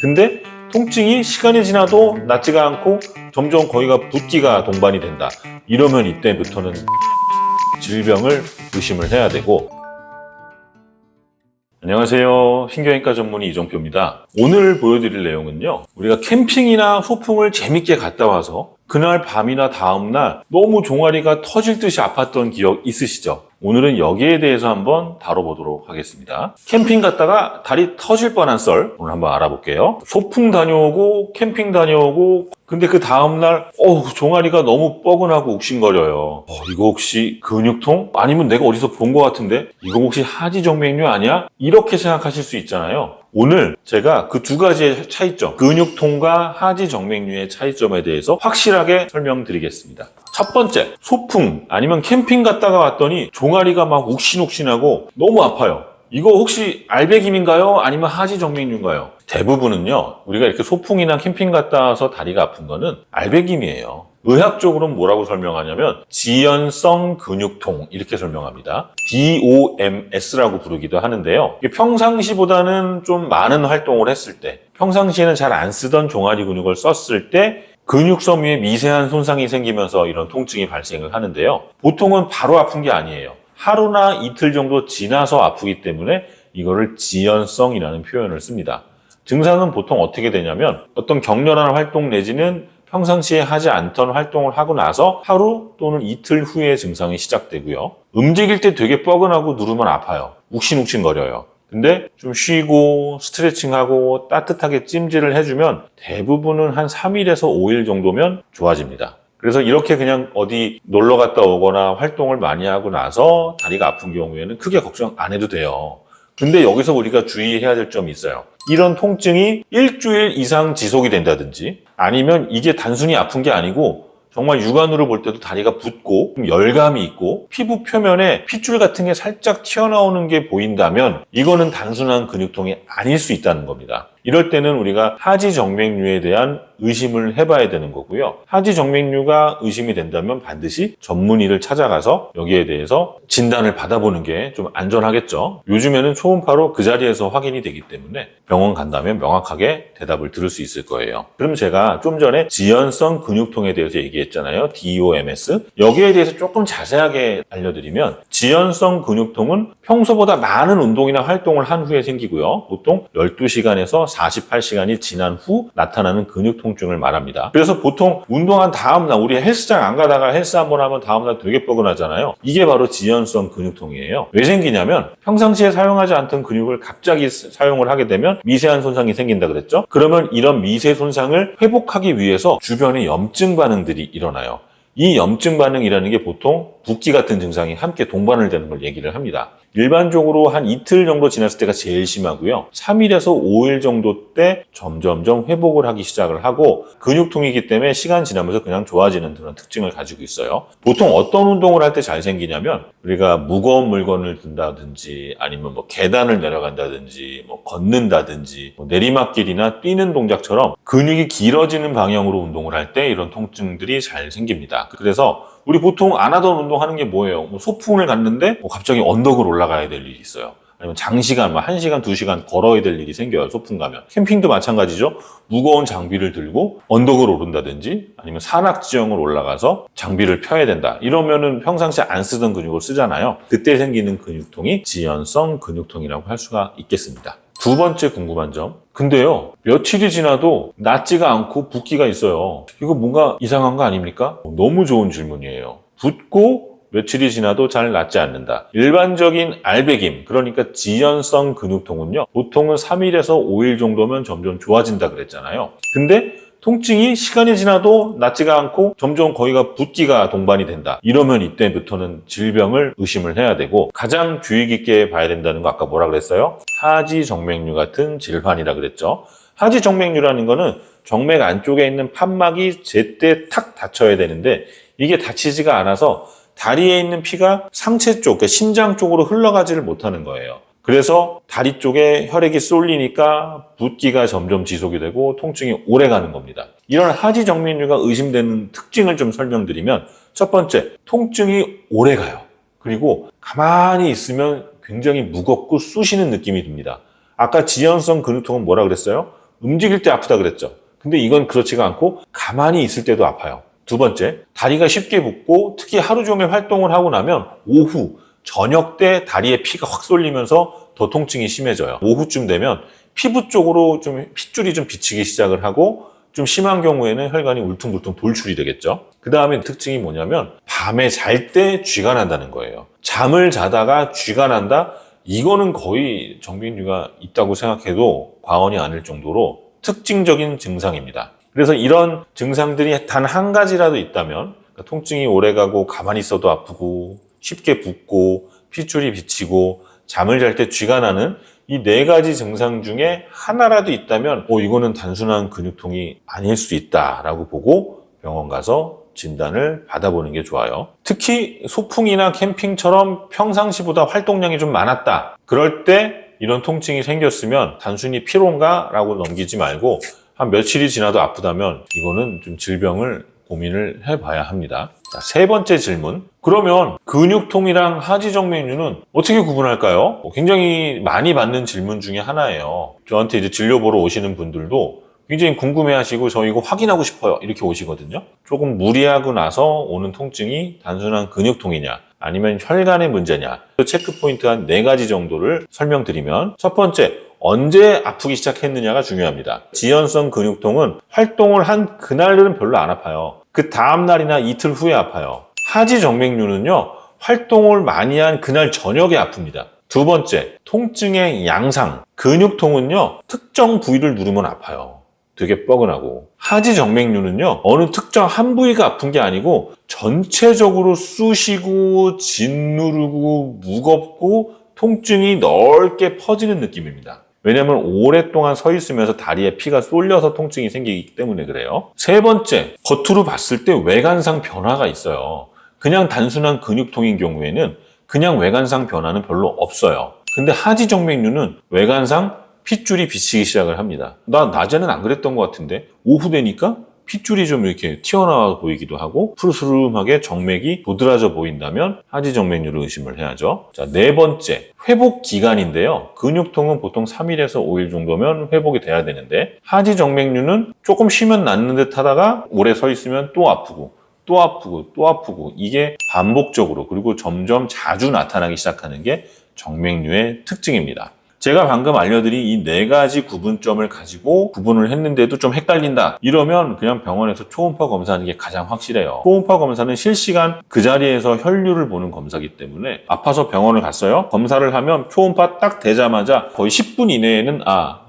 근데 통증이 시간이 지나도 낫지가 않고 점점 거기가 붓기가 동반이 된다. 이러면 이때부터는 질병을 의심을 해야 되고. 안녕하세요. 신경외과 전문의 이정표입니다. 오늘 보여드릴 내용은요, 우리가 캠핑이나 소풍을 재밌게 갔다 와서 그날 밤이나 다음날 너무 종아리가 터질 듯이 아팠던 기억 있으시죠? 오늘은 여기에 대해서 한번 다뤄보도록 하겠습니다. 캠핑 갔다가 다리 터질 뻔한 썰 오늘 한번 알아볼게요. 소풍 다녀오고 캠핑 다녀오고 근데 그 다음날 종아리가 너무 뻐근하고 욱신거려요. 이거 혹시 근육통? 아니면 내가 어디서 본 것 같은데? 이거 혹시 하지정맥류 아니야? 이렇게 생각하실 수 있잖아요. 오늘 제가 그 두 가지의 차이점, 근육통과 하지정맥류의 차이점에 대해서 확실하게 설명드리겠습니다. 첫 번째, 소풍 아니면 캠핑 갔다가 왔더니 종아리가 막 욱신욱신하고 너무 아파요. 이거 혹시 알배김인가요? 아니면 하지정맥류인가요? 대부분은요, 우리가 이렇게 소풍이나 캠핑 갔다 와서 다리가 아픈 거는 알배김이에요. 의학적으로는 뭐라고 설명하냐면 지연성 근육통 이렇게 설명합니다. DOMS라고 부르기도 하는데요. 평상시보다는 좀 많은 활동을 했을 때, 평상시에는 잘 안 쓰던 종아리 근육을 썼을 때 근육섬 위에 미세한 손상이 생기면서 이런 통증이 발생을 하는데요. 보통은 바로 아픈 게 아니에요. 하루나 이틀 정도 지나서 아프기 때문에 이거를 지연성이라는 표현을 씁니다. 증상은 보통 어떻게 되냐면 어떤 격렬한 활동 내지는 평상시에 하지 않던 활동을 하고 나서 하루 또는 이틀 후에 증상이 시작되고요. 움직일 때 되게 뻐근하고 누르면 아파요. 욱신욱신거려요. 근데 좀 쉬고 스트레칭하고 따뜻하게 찜질을 해주면 대부분은 한 3일에서 5일 정도면 좋아집니다. 그래서 이렇게 그냥 어디 놀러 갔다 오거나 활동을 많이 하고 나서 다리가 아픈 경우에는 크게 걱정 안 해도 돼요. 근데 여기서 우리가 주의해야 될 점이 있어요. 이런 통증이 일주일 이상 지속이 된다든지 아니면 이게 단순히 아픈 게 아니고 정말 육안으로 볼 때도 다리가 붓고 열감이 있고 피부 표면에 핏줄 같은 게 살짝 튀어나오는 게 보인다면 이거는 단순한 근육통이 아닐 수 있다는 겁니다. 이럴 때는 우리가 하지정맥류에 대한 의심을 해봐야 되는 거고요. 하지정맥류가 의심이 된다면 반드시 전문의를 찾아가서 여기에 대해서 진단을 받아보는 게 좀 안전하겠죠. 요즘에는 초음파로 그 자리에서 확인이 되기 때문에 병원 간다면 명확하게 대답을 들을 수 있을 거예요. 그럼 제가 좀 전에 지연성 근육통에 대해서 얘기했잖아요. DOMS. 여기에 대해서 조금 자세하게 알려드리면 지연성 근육통은 평소보다 많은 운동이나 활동을 한 후에 생기고요. 보통 12시간에서 48시간이 지난 후 나타나는 근육통증을 말합니다. 그래서 보통 운동한 다음날 우리 헬스장 안 가다가 헬스 한번 하면 다음날 되게 뻐근하잖아요. 이게 바로 지연성 근육통이에요. 왜 생기냐면 평상시에 사용하지 않던 근육을 갑자기 사용을 하게 되면 미세한 손상이 생긴다 그랬죠? 그러면 이런 미세 손상을 회복하기 위해서 주변에 염증 반응들이 일어나요. 이 염증 반응이라는 게 보통 붓기 같은 증상이 함께 동반을 되는 걸 얘기를 합니다. 일반적으로 한 이틀 정도 지났을 때가 제일 심하고요. 3일에서 5일 정도 때 점점점 회복을 하기 시작을 하고 근육통이기 때문에 시간 지나면서 그냥 좋아지는 그런 특징을 가지고 있어요. 보통 어떤 운동을 할 때 잘 생기냐면 우리가 무거운 물건을 든다든지 아니면 계단을 내려간다든지 걷는다든지 내리막길이나 뛰는 동작처럼 근육이 길어지는 방향으로 운동을 할 때 이런 통증들이 잘 생깁니다. 그래서 우리 보통 안 하던 운동 하는 게 뭐예요? 소풍을 갔는데 갑자기 언덕을 올라가야 될 일이 있어요. 아니면 장시간, 1시간, 2시간 걸어야 될 일이 생겨요. 소풍 가면. 캠핑도 마찬가지죠. 무거운 장비를 들고 언덕을 오른다든지 아니면 산악지형을 올라가서 장비를 펴야 된다. 이러면은 평상시에 안 쓰던 근육을 쓰잖아요. 그때 생기는 근육통이 지연성 근육통이라고 할 수가 있겠습니다. 두 번째 궁금한 점. 근데요, 며칠이 지나도 낫지가 않고 붓기가 있어요. 이거 뭔가 이상한 거 아닙니까? 너무 좋은 질문이에요. 붓고 며칠이 지나도 잘 낫지 않는다. 일반적인 알배김, 그러니까 지연성 근육통은요, 보통은 3일에서 5일 정도면 점점 좋아진다 그랬잖아요. 근데 통증이 시간이 지나도 낫지가 않고 점점 거기가 붓기가 동반이 된다. 이러면 이때부터는 질병을 의심을 해야 되고 가장 주의 깊게 봐야 된다는 거 아까 뭐라 그랬어요? 하지정맥류 같은 질환이라 그랬죠. 하지정맥류라는 거는 정맥 안쪽에 있는 판막이 제때 탁 닫혀야 되는데 이게 닫히지가 않아서 다리에 있는 피가 상체 쪽, 그러니까 심장 쪽으로 흘러가지를 못하는 거예요. 그래서 다리 쪽에 혈액이 쏠리니까 붓기가 점점 지속이 되고 통증이 오래 가는 겁니다. 이런 하지정맥류가 의심되는 특징을 좀 설명드리면 첫 번째, 통증이 오래 가요. 그리고 가만히 있으면 굉장히 무겁고 쑤시는 느낌이 듭니다. 아까 지연성 근육통은 뭐라 그랬어요? 움직일 때 아프다 그랬죠. 근데 이건 그렇지가 않고 가만히 있을 때도 아파요. 두 번째, 다리가 쉽게 붓고 특히 하루 종일 활동을 하고 나면 오후, 저녁 때 다리에 피가 확 쏠리면서 더 통증이 심해져요. 오후쯤 되면 피부 쪽으로 좀 핏줄이 좀 비치기 시작을 하고 좀 심한 경우에는 혈관이 울퉁불퉁 돌출이 되겠죠. 그 다음에 특징이 뭐냐면 밤에 잘 때 쥐가 난다는 거예요. 잠을 자다가 쥐가 난다? 이거는 거의 정맥류가 있다고 생각해도 과언이 아닐 정도로 특징적인 증상입니다. 그래서 이런 증상들이 단 한 가지라도 있다면 그러니까 통증이 오래가고 가만히 있어도 아프고 쉽게 붓고 핏줄이 비치고 잠을 잘 때 쥐가 나는 이 네 가지 증상 중에 하나라도 있다면 이거는 단순한 근육통이 아닐 수 있다라고 보고 병원 가서 진단을 받아보는 게 좋아요. 특히 소풍이나 캠핑처럼 평상시보다 활동량이 좀 많았다. 그럴 때 이런 통증이 생겼으면 단순히 피로인가? 라고 넘기지 말고 한 며칠이 지나도 아프다면 이거는 좀 질병을 고민을 해봐야 합니다. 자, 세 번째 질문. 그러면 근육통이랑 하지정맥류는 어떻게 구분할까요? 굉장히 많이 받는 질문 중에 하나예요. 저한테 이제 진료 보러 오시는 분들도 굉장히 궁금해하시고 저 이거 확인하고 싶어요 이렇게 오시거든요. 조금 무리하고 나서 오는 통증이 단순한 근육통이냐 아니면 혈관의 문제냐 체크 포인트 한 4가지 정도를 설명드리면 첫 번째, 언제 아프기 시작했느냐가 중요합니다. 지연성 근육통은 활동을 한 그날은 별로 안 아파요. 그 다음날이나 이틀 후에 아파요. 하지정맥류는요, 활동을 많이 한 그날 저녁에 아픕니다. 두 번째, 통증의 양상. 근육통은요, 특정 부위를 누르면 아파요. 되게 뻐근하고. 하지정맥류는요, 어느 특정 한 부위가 아픈 게 아니고 전체적으로 쑤시고 짓누르고 무겁고 통증이 넓게 퍼지는 느낌입니다. 왜냐하면 오랫동안 서 있으면서 다리에 피가 쏠려서 통증이 생기기 때문에 그래요. 세 번째, 겉으로 봤을 때 외관상 변화가 있어요. 그냥 단순한 근육통인 경우에는 그냥 외관상 변화는 별로 없어요. 근데 하지정맥류는 외관상 핏줄이 비치기 시작을 합니다. 나 낮에는 안 그랬던 것 같은데 오후 되니까 핏줄이 좀 이렇게 튀어나와 보이기도 하고 푸르스름하게 정맥이 도드라져 보인다면 하지정맥류를 의심을 해야죠. 자, 네 번째, 회복 기간인데요. 근육통은 보통 3일에서 5일 정도면 회복이 돼야 되는데 하지정맥류는 조금 쉬면 낫는 듯 하다가 오래 서 있으면 또 아프고 또 아프고 또 아프고 이게 반복적으로 그리고 점점 자주 나타나기 시작하는 게 정맥류의 특징입니다. 제가 방금 알려드린 이 4가지 구분점을 가지고 구분을 했는데도 좀 헷갈린다. 이러면 그냥 병원에서 초음파 검사하는 게 가장 확실해요. 초음파 검사는 실시간 그 자리에서 혈류를 보는 검사이기 때문에 아파서 병원을 갔어요. 검사를 하면 초음파 딱 되자마자 거의 10분 이내에는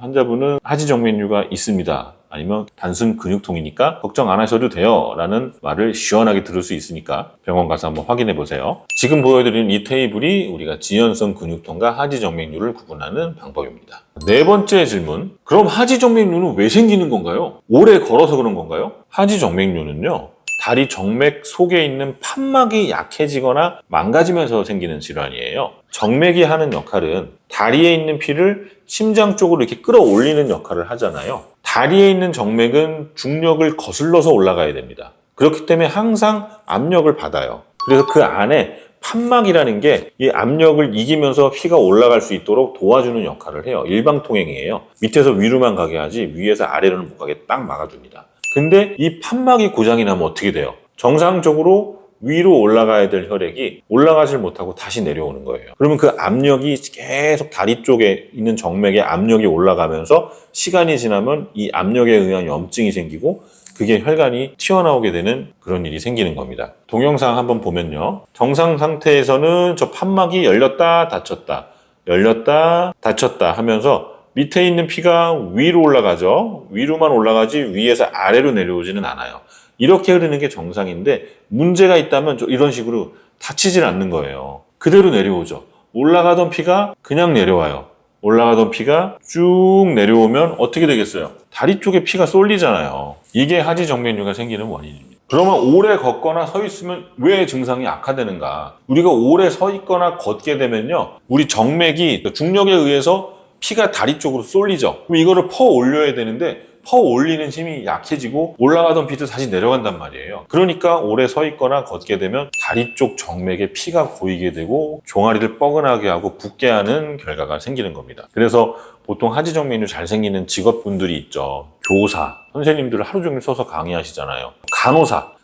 환자분은 하지정맥류가 있습니다. 아니면 단순 근육통이니까 걱정 안 하셔도 돼요 라는 말을 시원하게 들을 수 있으니까 병원 가서 한번 확인해 보세요. 지금 보여드리는 이 테이블이 우리가 지연성 근육통과 하지정맥류를 구분하는 방법입니다. 네 번째 질문, 그럼 하지정맥류는 왜 생기는 건가요? 오래 걸어서 그런 건가요? 하지정맥류는요, 다리 정맥 속에 있는 판막이 약해지거나 망가지면서 생기는 질환이에요. 정맥이 하는 역할은 다리에 있는 피를 심장 쪽으로 이렇게 끌어올리는 역할을 하잖아요. 다리에 있는 정맥은 중력을 거슬러서 올라가야 됩니다. 그렇기 때문에 항상 압력을 받아요. 그래서 그 안에 판막이라는 게 이 압력을 이기면서 피가 올라갈 수 있도록 도와주는 역할을 해요. 일방통행이에요. 밑에서 위로만 가게 하지 위에서 아래로는 못 가게 딱 막아줍니다. 근데 이 판막이 고장이 나면 어떻게 돼요? 정상적으로 위로 올라가야 될 혈액이 올라가질 못하고 다시 내려오는 거예요. 그러면 그 압력이 계속 다리 쪽에 있는 정맥에 압력이 올라가면서 시간이 지나면 이 압력에 의한 염증이 생기고 그게 혈관이 튀어나오게 되는 그런 일이 생기는 겁니다. 동영상 한번 보면요. 정상 상태에서는 저 판막이 열렸다 닫혔다 열렸다 닫혔다 하면서 밑에 있는 피가 위로 올라가죠. 위로만 올라가지 위에서 아래로 내려오지는 않아요. 이렇게 흐르는 게 정상인데 문제가 있다면 이런 식으로 닫히질 않는 거예요. 그대로 내려오죠. 올라가던 피가 그냥 내려와요. 올라가던 피가 쭉 내려오면 어떻게 되겠어요? 다리 쪽에 피가 쏠리잖아요. 이게 하지정맥류가 생기는 원인입니다. 그러면 오래 걷거나 서 있으면 왜 증상이 악화되는가? 우리가 오래 서 있거나 걷게 되면요, 우리 정맥이 중력에 의해서 피가 다리 쪽으로 쏠리죠. 그럼 이거를 퍼 올려야 되는데 퍼 올리는 힘이 약해지고 올라가던 피도 다시 내려간단 말이에요. 그러니까 오래 서 있거나 걷게 되면 다리 쪽 정맥에 피가 고이게 되고 종아리를 뻐근하게 하고 붓게 하는 결과가 생기는 겁니다. 그래서 보통 하지정맥류 잘 생기는 직업분들이 있죠. 교사, 선생님들 하루 종일 서서 강의하시잖아요.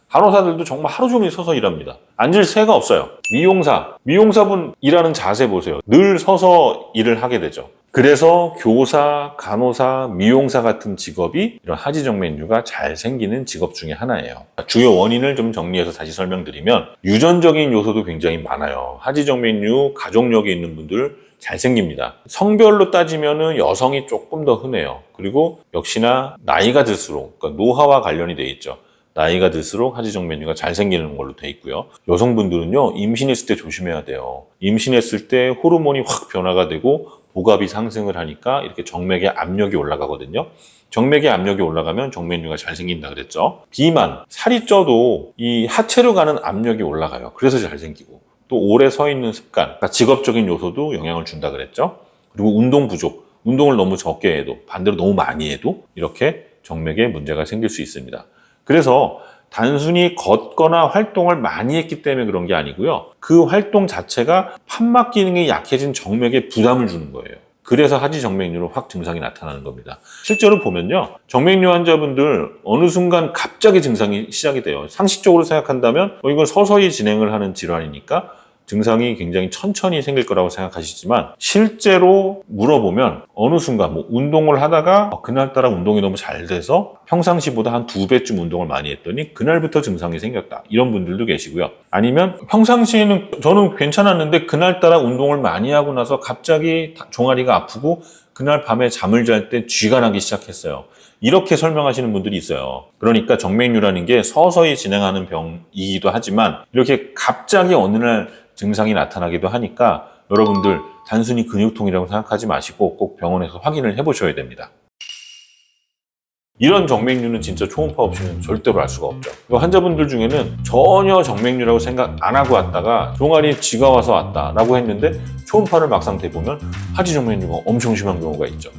간호사들도 정말 하루 종일 서서 일합니다. 앉을 새가 없어요. 미용사분 일하는 자세 보세요. 늘 서서 일을 하게 되죠. 그래서 교사, 간호사, 미용사 같은 직업이 이런 하지정맥류가 잘 생기는 직업 중에 하나예요. 주요 원인을 좀 정리해서 다시 설명드리면 유전적인 요소도 굉장히 많아요. 하지정맥류 가족력에 있는 분들 잘 생깁니다. 성별로 따지면 여성이 조금 더 흔해요. 그리고 역시나 나이가 들수록, 그러니까 노화와 관련이 돼 있죠. 나이가 들수록 하지정맥류가 잘 생기는 걸로 돼 있고요. 여성분들은요, 임신했을 때 조심해야 돼요. 임신했을 때 호르몬이 확 변화가 되고 복압이 상승을 하니까 이렇게 정맥의 압력이 올라가거든요. 정맥의 압력이 올라가면 정맥류가 잘 생긴다 그랬죠. 비만, 살이 쪄도 이 하체로 가는 압력이 올라가요. 그래서 잘 생기고. 또 오래 서 있는 습관, 그러니까 직업적인 요소도 영향을 준다 그랬죠. 그리고 운동 부족, 운동을 너무 적게 해도, 반대로 너무 많이 해도 이렇게 정맥에 문제가 생길 수 있습니다. 그래서 단순히 걷거나 활동을 많이 했기 때문에 그런 게 아니고요. 그 활동 자체가 판막 기능이 약해진 정맥에 부담을 주는 거예요. 그래서 하지정맥류로 확 증상이 나타나는 겁니다. 실제로 보면요. 정맥류 환자분들 어느 순간 갑자기 증상이 시작이 돼요. 상식적으로 생각한다면 이건 서서히 진행을 하는 질환이니까 증상이 굉장히 천천히 생길 거라고 생각하시지만 실제로 물어보면 어느 순간 운동을 하다가 그날따라 운동이 너무 잘 돼서 평상시보다 한 2배쯤 운동을 많이 했더니 그날부터 증상이 생겼다. 이런 분들도 계시고요. 아니면 평상시에는 저는 괜찮았는데 그날따라 운동을 많이 하고 나서 갑자기 종아리가 아프고 그날 밤에 잠을 잘 때 쥐가 나기 시작했어요. 이렇게 설명하시는 분들이 있어요. 그러니까 정맥류라는 게 서서히 진행하는 병이기도 하지만 이렇게 갑자기 어느 날 증상이 나타나기도 하니까 여러분들 단순히 근육통이라고 생각하지 마시고 꼭 병원에서 확인을 해보셔야 됩니다. 이런 정맥류는 진짜 초음파 없이는 절대로 알 수가 없죠. 환자분들 중에는 전혀 정맥류라고 생각 안 하고 왔다가 종아리에 쥐가 와서 왔다라고 했는데 초음파를 막상 대보면 하지정맥류가 엄청 심한 경우가 있죠.